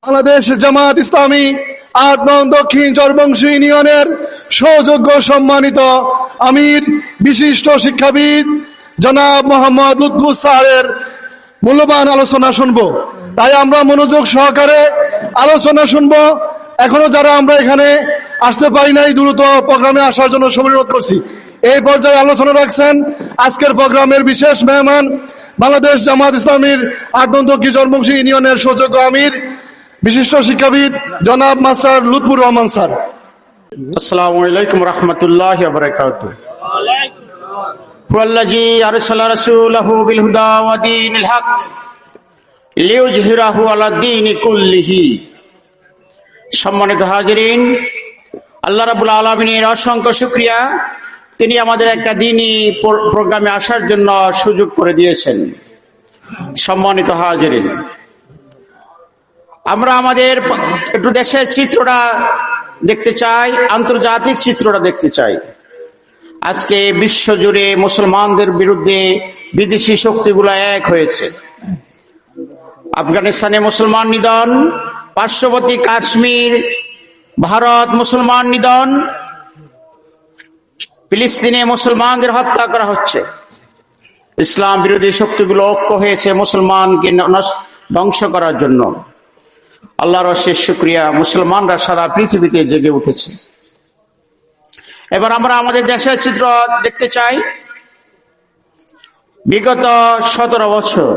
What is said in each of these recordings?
বাংলাদেশ জামাত ইসলামী ৮ নং দক্ষিণ চরবংশী ইউনিয়নের সৌযোগ্য সম্মানিত আমির বিশিষ্ট শিক্ষাবিদ জনাব মোহাম্মদ লুৎফুস স্যারের মূল্যবান আলোচনা শুনবো। তাই আমরা মনোযোগ সহকারে আলোচনা শুনবো। এখনো যারা আমরা এখানে আসতে পারি নাই, দ্রুত প্রোগ্রামে আসার জন্য অনুরোধ করছি। এই পর্যায়ে আলোচনা রাখছেন আজকের প্রোগ্রামের বিশেষ মেহমান বাংলাদেশ জামাত ইসলামীর ৮ নং দক্ষিণ চরবংশী ইউনিয়নের সৌযোগ্য আমির বিশিষ্ট শিক্ষাবিদ জনাব মাস্টার লুৎফুর রহমান স্যার। আসসালামু আলাইকুম রাহমাতুল্লাহি ওয়া বারাকাতুহু। ওয়াল্লাযী আরসালা রাসূলাহু বিল হুদা ওয়া দীনিল হক লিইয়ুযহিরাহু আলা দীনি কুল্লিহি। সম্মানিত হাজিরিন, আল্লাহ রাব্বুল আলামিনের অসংখ্য শুকরিয়া, তিনি আমাদের একটা দ্বীনি প্রোগ্রামে আসার জন্য সুযোগ করে দিয়েছেন। সম্মানিত হাজিরিন, আমরা আমাদের একটু দেশের চিত্রটা দেখতে চাই, আন্তর্জাতিক চিত্রটা দেখতে চাই। আজকে বিশ্বজুড়ে মুসলমানদের বিরুদ্ধে বিদেশি শক্তিগুলো এক হয়েছে। আফগানিস্তানে মুসলমান নিধন, পার্শ্ববর্তী কাশ্মীর ভারত মুসলমান নিধন, ফিলিস্তিনে মুসলমানদের হত্যা করা হচ্ছে। ইসলাম বিরোধী শক্তিগুলো ঐক্য হয়েছে মুসলমানকে ধ্বংস করার জন্য। আল্লাহর অশেষ শুকরিয়া, মুসলমানরা সারা পৃথিবীতে জেগে উঠেছে। এবার আমরা আমাদের দেশের চিত্র দেখতে চাই। বিগত 17 বছর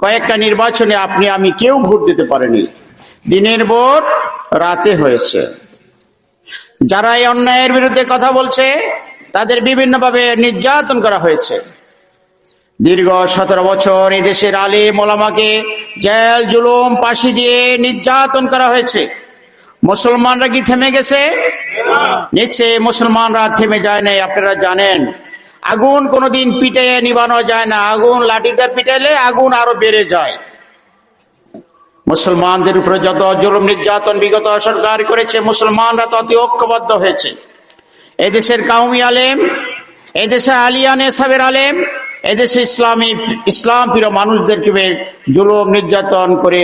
কয়েকটা নির্বাচনে আপনি আমি কেউ ভোট দিতে পারেনি। দিনের ভোট রাতে হয়েছে। যারা এই অন্যায়ের বিরুদ্ধে কথা বলছে তাদের বিভিন্নভাবে নির্যাতন করা হয়েছে। দীর্ঘ 17 বছর এই দেশের আলেম ওলামাকে জেল জুলুম ফাঁসি দিয়ে নির্যাতন করা হয়েছে। মুসলমানরা কি থেমে গেছে? নিচে মুসলমানরা থেমে যায় নাই। আপনারা জানেন, আগুন কোনোদিন পিটাইয়ে নিবানো যায় না, আগুন লাঠিতে পিটাইলে আগুন আরো বেড়ে যায়। মুসলমানদের উপরে যত জুলুম নির্যাতন বিগত সরকার করেছে, মুসলমানরা তত ঐক্যবদ্ধ হয়েছে। এদেশের কাউমি আলেম, এদেশের আলিয়ান এসাবের আলেম, এদেশে ইসলাম প্রিয় মানুষদেরকে জুলুম নির্যাতন করে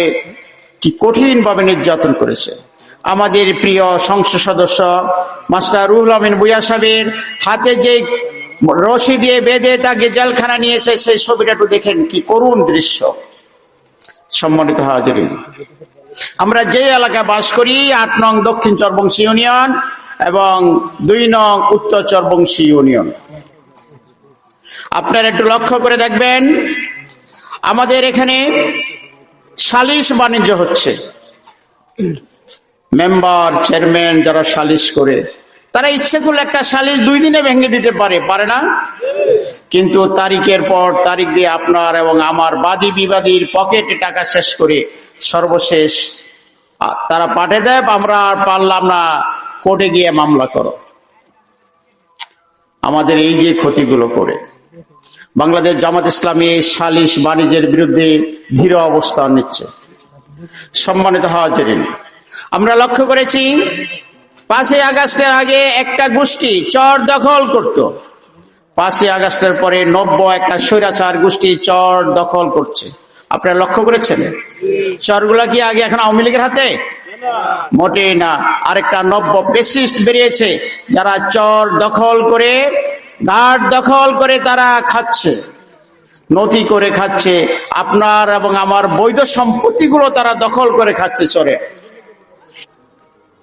কি কঠিন ভাবে নির্যাতন করেছে। আমাদের প্রিয় সংসদ সদস্য মাস্টার রুহুল আমিন ভূঁইয়া সাহেবের হাতে যে রশি দিয়ে বেঁধে তাকে জেলখানা নিয়েছে, সেই ছবিটা একটু দেখেন, কি করুণ দৃশ্য। সম্মানিত হাজিরিন, আমরা যে এলাকায় বাস করি ৮ নং দক্ষিণ চরবংশী ইউনিয়ন এবং ২ নং উত্তর চরবংশী ইউনিয়ন। আপনারা একটু লক্ষ্য করে দেখবেন, আমাদের এখানে সালিশ বাণিজ্য হচ্ছে। মেম্বার চেয়ারম্যান যারা সালিশ করে, তারা ইচ্ছে করলে একটা সালিশ 2 দিনে ভেঙে দিতে পারে না? কিন্তু তারিখের পর তারিখ দিয়ে আপনার এবং আমার বাদী বিবাদীর পকেটে টাকা শেষ করে সর্বশেষ তারা পাঠিয়ে দেয়, আমরা আর পারলাম না, কোর্টে গিয়ে মামলা করো। আমাদের এই যে ক্ষতিগুলো করে, বাংলাদেশ জামাত ইসলামী সালিশ বাণিজ্যের বিরুদ্ধে দৃঢ় অবস্থান নিচ্ছে। সম্মানিত হাজিরিন, আমরা লক্ষ্য করেছি 5ই আগস্টের আগে একটা গোষ্ঠী চর দখল করত। 5ই আগস্টের পরে নব্য একটা স্বৈরাচার গোষ্ঠী চর দখল করছে। আপনারা লক্ষ্য করেছেন? চরগুলা কি আগে এখন আওয়ামী লীগের হাতে? মোটেই না। আরেকটা নব্য পেসিস্ট বেরিয়েছে, যারা চর দখল করে, ঘাট দখল করে তারা খাচ্ছে, নথি করে খাচ্ছে। আপনার এবং আমার বৈধ সম্পত্তিগুলো তারা দখল করে খাচ্ছে চরে।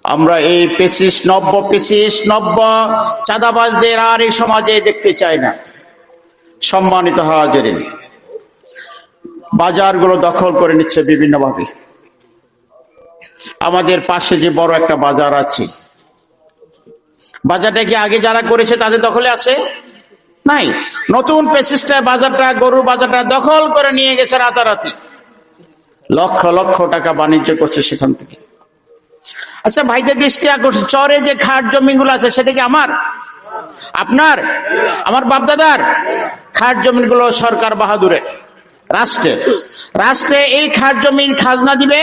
আমরা এই নব্য চাঁদাবাজদের আর এই সমাজে দেখতে চাই না। সম্মানিত হাজিরিন, বাজারগুলো দখল করে নিচ্ছে বিভিন্নভাবে। আমাদের পাশে যে বড় একটা বাজার আছে, বাজারটা কি আগে যারা করেছে তাদের দখলে আছে? নাই। নতুন পেসিস্টটা বাজারটা, গরুর বাজারটা দখল করে নিয়ে গেছে রাতারাতি। লক্ষ লক্ষ টাকা বাণিজ্য করছে সেখান থেকে। আচ্ছা ভাইদের দৃষ্টি আকর্ষণ, চরে যে খাট জমিগুলো আছে সেটা কি আমার, আপনার, আমার বাপদাদার? খাট জমিগুলো সরকার বাহাদুরের, রাষ্ট্রে এই খাট জমির খাজনা দিবে,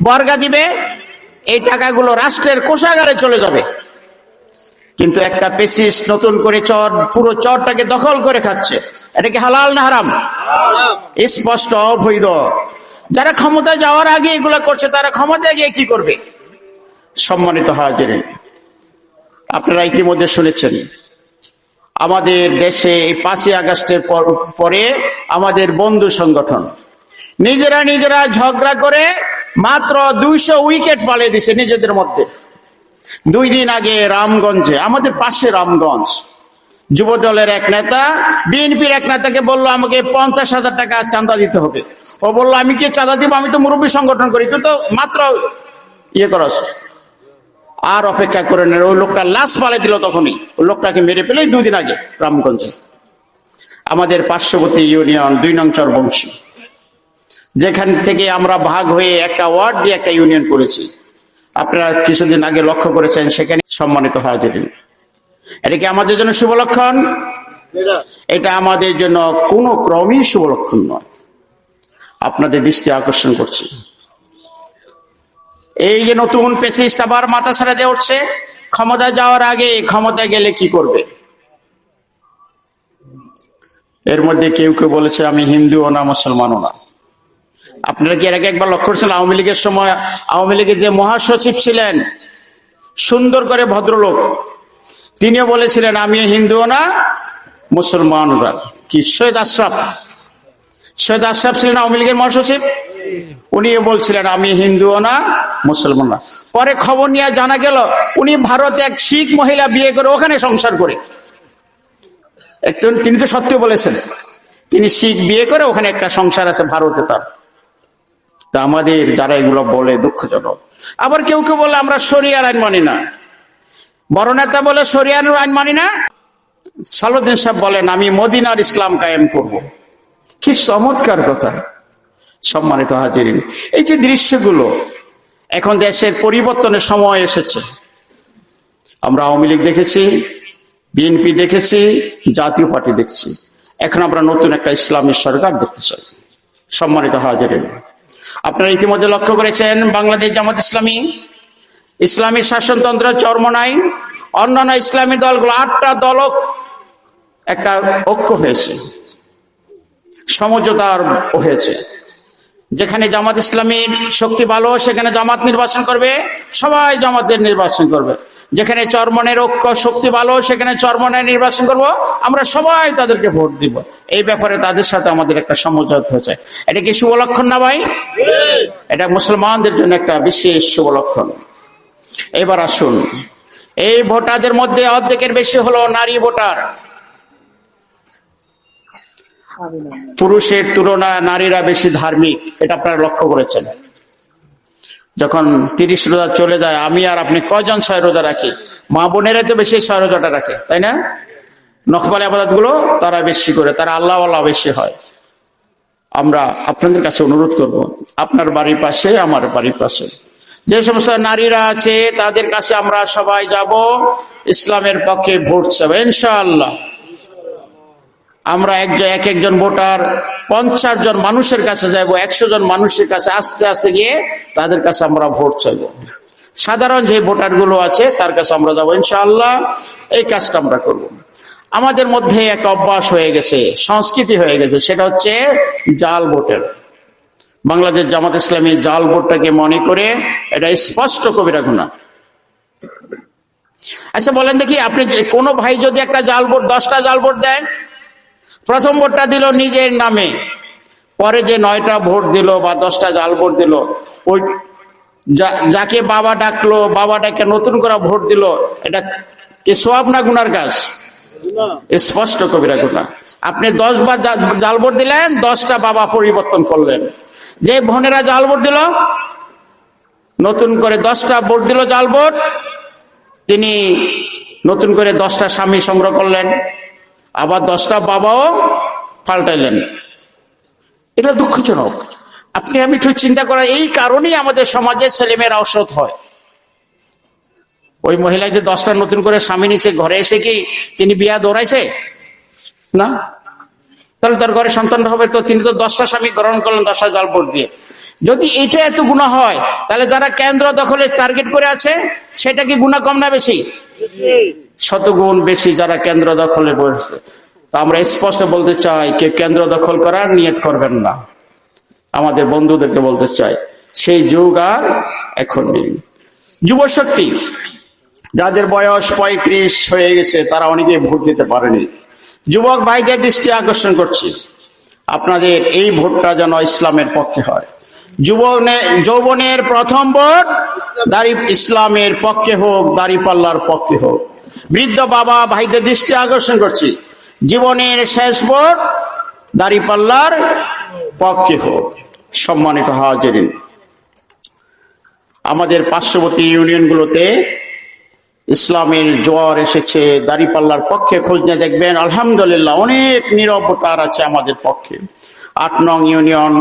বর্গা দিবে, এই টাকাগুলো রাষ্ট্রের কোষাগারে চলে যাবে। কিন্তু একটা পেসিস্ট নতুন করে পুরো চরটাকে দখল করে খাচ্ছে। এটা কি হালাল না হারাম? স্পষ্ট অবৈধ। যারা ক্ষমতায় যাওয়ার আগে এগুলা করছে তারা ক্ষমতায় গিয়ে কি করবে? সম্মানিত হাজিরিন, আপনারা ইতিমধ্যে শুনেছেন আমাদের দেশে 5ই আগস্টের পরে আমাদের বন্ধু সংগঠন নিজেরা ঝগড়া করে মাত্র 200 উইকেট পালিয়ে দিছে নিজেদের মধ্যে। 2 দিন আগে রামগঞ্জে, আমাদের পাশে রামগঞ্জ, যুব দলের এক নেতা বিএনপির এক নেতাকে বললো আমাকে 50,000 টাকা চাঁদা দিতে হবে। ও বললো আমি কি চাঁদা দিব, আমি তো মুরব্বী সংগঠন করি, তুই তো মাত্র করস। আর অপেক্ষা করে নেই, ওই লোকটা লাশ পালিয়ে দিল। তখনই ওই লোকটাকে মেরে ফেলে 2 দিন আগে রামগঞ্জে। আমাদের পার্শ্ববর্তী ইউনিয়ন 2 নং চরবংশী, যেখান থেকে আমরা ভাগ হয়ে একটা ওয়ার্ড দিয়ে একটা ইউনিয়ন করেছি, আপনারা কিছুদিন আগে লক্ষ্য করেছেন সেখানে। সম্মানিত হাজিরিন, এটা কি আমাদের জন্য শুভ লক্ষণ? এটা আমাদের জন্য কোনো ক্রমেই শুভ লক্ষণ নয়। আপনাদের দৃষ্টি আকর্ষণ করছি, এই যে নতুন পেসিস্ট আবার মাথা ছাড়া দিয়ে উঠছে, ক্ষমতায় যাওয়ার আগে ক্ষমতায় গেলে কি করবে। এর মধ্যে কেউ কেউ বলেছে আমি হিন্দুও না মুসলমানও না। আপনারা কি এর আগে একবার লক্ষ্য করছেন? আওয়ামী লীগের সময় আওয়ামী লীগের যে মহাসচিব ছিলেন, সুন্দর করে ভদ্রলোক, তিনিও বলেছিলেন আমি হিন্দুও না মুসলমানও না। কি সৈয়দ আশরাফ ছিলেন আওয়ামী লীগের মহাসচিব, উনিও বলছিলেন আমি হিন্দুও না মুসলমান না। পরে খবর নিয়ে জানা গেল উনি ভারতে এক শিখ মহিলা বিয়ে করে ওখানে সংসার করে। তিনি তো সত্য বলেছেন, তিনি শিখ বিয়ে করে ওখানে একটা সংসার আছে ভারতে তার। তা আমাদের যারা এগুলো বলে দুঃখজনক। আবার কেউ কেউ বলে আমরা শরিয়ার আইন মানি না, বড় নেতা বলে শরিয়ার আইন মানি না। সালাউদ্দিন সাহেব বলেন আমি মদিনার ইসলাম কায়েম করব। কি চমৎকার কথা। সম্মানিত হাজিরিন, এই যে দৃশ্যগুলো, এখন দেশের পরিবর্তনের সময় এসেছে। আমরা আওয়ামী লীগ দেখেছি, বিএনপি দেখেছি, জাতীয় পার্টি দেখছি, এখন আমরা নতুন একটা ইসলামী সরকার দেখতে চাই। সম্মানিত হাজিরিন, আপনারা ইতিমধ্যে লক্ষ্য করেছেন বাংলাদেশ জামাত ইসলামী শাসনতন্ত্র চরমনাই, অন্যান্য ইসলামী দলগুলো 8টা দল একটা ঐক্য হয়েছে, সমঝোতার হয়েছে। যেখানে জামাত ইসলামীর শক্তি ভালো সেখানে জামাত নির্বাচন করবে, সবাই জামাতের নির্বাচন করবে। যেখানে চরমনের ঐক্য শক্তি ভালো সেখানে চরমনের নির্বাচন করব, আমরা সবাই তাদেরকে ভোট দিব। এই ব্যাপারে তাদের সাথে আমাদের একটা সমঝোতা হয়েছে। এটা কি শুভ লক্ষণ না ভাই? এটা মুসলমানদের জন্য একটা বিশেষ শুভ লক্ষণ। এবার আসুন, এই ভোটারদের মধ্যে অর্ধেকের বেশি হলো নারী ভোটার। পুরুষের তুলনায় নারীরা বেশি ধার্মিক, এটা আপনারা লক্ষ্য করেছেন। যখন 30 রোজা চলে যায়, আমি আর আপনি কয়জন 6 রোজা রাখি? মা বোনেরা তো বেশি 6 রোজাটা রাখে, তাই না? নকবাল ইবাদত গুলো তারা বেশি করে, তারা আল্লাহ বেশি হয়। আমরা আপনাদের কাছে অনুরোধ করব, আপনার বাড়ির পাশে আমার বাড়ির পাশে যে সমস্ত নারীরা আছে তাদের কাছে আমরা সবাই যাব, ইসলামের পক্ষে ভোট চাবো ইনশাআল্লাহ। আমরা একজন ভোটার 50 জন মানুষের কাছে যাব, 100 জন মানুষের কাছে আস্তে আস্তে গিয়ে তাদের কাছে আমরা ভোট চাইব। সাধারণ যে ভোটার গুলো আছে তার কাছে আমরা যাবো ইনশাআল্লাহ। এই কাজটা আমরা করব। আমাদের মধ্যে একটা অভ্যাস হয়ে গেছে, সংস্কৃতি হয়ে গেছে, সেটা হচ্ছে জাল ভোটের। বাংলাদেশ জামাত ইসলামী জাল ভোটটাকে মনে করে এটা স্পষ্ট কবিরা গুনাহ। আচ্ছা বলেন দেখি, আপনি কোনো ভাই যদি একটা জাল ভোট 10টা জাল ভোট দেয়, প্রথম ভোটটা দিল নিজের নামে, পরে যে 9টা ভোট দিল বা 10টা জাল ভোট দিল, ওই যাকে বাবা ডাকলো, বাবা ডাকে নতুন করে ভোট দিল, এটা কি সওয়াব না গুনার কাজ? স্পষ্ট কবিরা গুনাহ। আপনি 10 বার জাল ভোট দিলেন, 10টা বাবা পরিবর্তন করলেন। যে বোনেরা জাল ভোট দিল, নতুন করে 10টা ভোট দিল জাল ভোট, তিনি নতুন করে 10টা স্বামী সংগ্রহ করলেন, আবার 10টা বাবাও পাল্টাইলেন। এটা দুঃখজনক। আপনি আমি একটু চিন্তা করা, এই কারণেই আমাদের সমাজের ছেলেমেয়েরা অসৎ হয়। ওই মহিলা যে 10টা নতুন করে স্বামী নিচ্ছে, ঘরে এসে কি তিনি বিয়া দৌড়াইছে না? তাহলে তার ঘরে সন্তান হবে, তো তিনি তো 10টা স্বামী গ্রহণ করলেন 10টা জাল ভোট দিয়ে। যদি এটা এত গুনাহ হয়, তাহলে যারা কেন্দ্র দখলে টার্গেট করে আছে সেটা কি গুনাহ কম না বেশি? শতগুণ বেশি যারা কেন্দ্র দখলে বসছে। তা আমরা স্পষ্ট বলতে চাই, কেউ কেন্দ্র দখল করার নিয়ত করবেন না। আমাদের বন্ধুদেরকে বলতে চাই, সেই যুগ আর এখন নেই। যুবশক্তি যাদের বয়স 35 হয়ে গেছে, তারা অনেকে ভোট দিতে পারেনি। যুবক ভাইদের দৃষ্টি আকর্ষণ করছি, আপনাদের এই ভোটটা যেন ইসলামের পক্ষে হয়। যৌবনের প্রথম ভোট ইসলামের পক্ষে হোক, দাঁড়িপাল্লার পক্ষে হোক। বৃদ্ধ বাবা ভাইদের দৃষ্টি আকর্ষণ করছি, জীবনের শেষ ভোট দাঁড়িপাল্লার পক্ষে হোক। সম্মানিত হাজিরিন, আমাদের পার্শ্ববর্তী ইউনিয়নগুলোতে ইসলামের জোয়ার এসেছে, দাঁড়িপাল্লার পক্ষে খোঁজ নিয়ে দেখবেন আলহামদুলিল্লাহ অনেক নীরব ভোটার আছে আমাদের পক্ষে। 8 নং ইউনিয়ন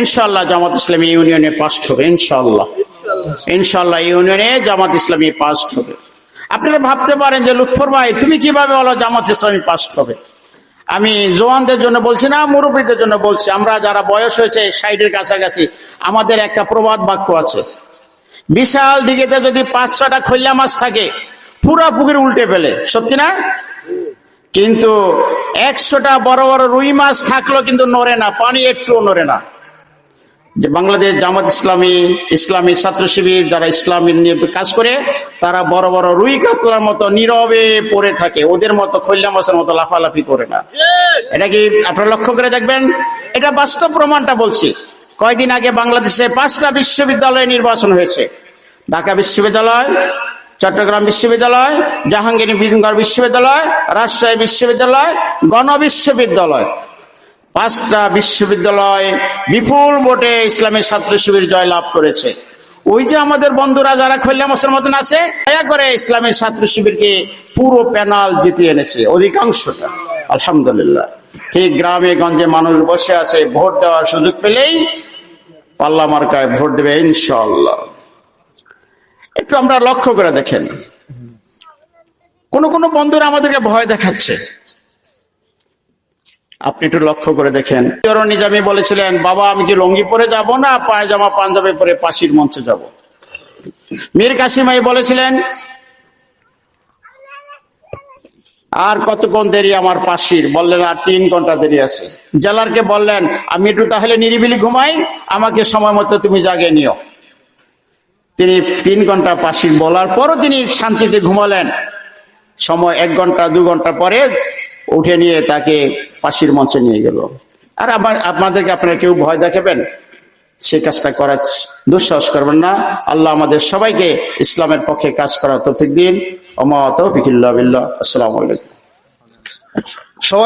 ইনশাআল্লাহ জামাত ইসলামী ইউনিয়নে পাস হবে, ইনশাআল্লাহ ইউনিয়নে জামাত ইসলামী পাস হবে। আপনারা ভাবতে পারেন যে লুৎফর ভাই তুমি কিভাবে বলো জামাত ইসলামী পাস হবে? আমি জওয়ানদের জন্য বলছি না, মুরব্বীদের জন্য বলছি। আমরা যারা বয়স হয়েছে 60-এর কাছাকাছি, আমাদের একটা প্রবাদ বাক্য আছে, বিশাল দিঘিতে যদি 5-6টা খৈলা মাছ থাকে, পুরা পুকুর উল্টে ফেলে, সত্যি না? কিন্তু 100টা বড় বড় রুই মাছ থাকলো কিন্তু নড়ে না, পানি একটুও নড়ে না। যে বাংলাদেশ জামাত ইসলামী ছাত্র শিবির যারা ইসলামী নিয়ে কাজ করে, তারা বড় বড় রুই কাতলার মতো নীরবে পড়ে থাকে, ওদের মতো খৈলা মাছের মতো লাফালাফি করে না। এটা কি আপনারা লক্ষ্য করে দেখবেন? এটা বাস্তব প্রমাণটা বলছি। কয়েকদিন আগে বাংলাদেশে 5টা বিশ্ববিদ্যালয়ে নির্বাচন হয়েছে, ঢাকা বিশ্ববিদ্যালয়, চট্টগ্রাম বিশ্ববিদ্যালয়, জাহাঙ্গীরনগর বিশ্ববিদ্যালয়, রাজশাহী বিশ্ববিদ্যালয়, গণবিশ্ববিদ্যালয়। 5টা বিশ্ববিদ্যালয় বিপুল ভোটে ইসলামী ছাত্র শিবির জয়লাভ করেছে। ওই যে আমাদের বন্ধুরা যারা খৈলা মাছের মতন আছে, দয়া করে ইসলামী ছাত্র শিবিরকে পুরো প্যানেল জিতিয়ে এনেছে, অধিকাংশটা, আলহামদুলিল্লাহ। ঠিক গ্রামে গঞ্জে মানুষ বসে আছে, ভোট দেওয়ার সুযোগ পেলেই পাল্লা মার্কায় ভোট দেবে ইনশাআল্লাহ। একটু আমরা লক্ষ্য করে দেখেন, কোন কোন বন্ধুরা আমাদেরকে ভয় দেখাচ্ছে, আপনি একটু লক্ষ্য করে দেখেন। নিজামী বলেছিলেন, বাবা আমি কি লঙ্গি পরে যাব না পায়জামা পাঞ্জাবি পরে ফাঁসির মঞ্চে যাব? মীর কাসিম ভাই বলেছিলেন, আর কতক্ষণ দেরি আমার ফাঁসির? বললেন আর 3 ঘন্টা দেরি আছে। জেলারকে বললেন, আমি একটু তাহলে নিরিবিলি ঘুমাই, আমাকে সময় মতো তুমি জাগিয়ে নিও। তিনি 3 ঘন্টা ফাঁসির বলার পরও তিনি শান্তিতে ঘুমালেন। সময় 1 ঘন্টা 2 ঘন্টা পরে উঠে নিয়ে তাকে ফাঁসির মঞ্চে নিয়ে গেল। আর আপনাদেরকে আপনারা কেউ ভয় দেখাবেন? সেই কাজটা করার দুঃসাহস করবেন না। আল্লাহ আমাদের সবাইকে ইসলামের পক্ষে কাজ করার তৌফিক দিন। ওয়া মা তাওফিক ইল্লা বিল্লাহ। আসসালামু আলাইকুম। সবাই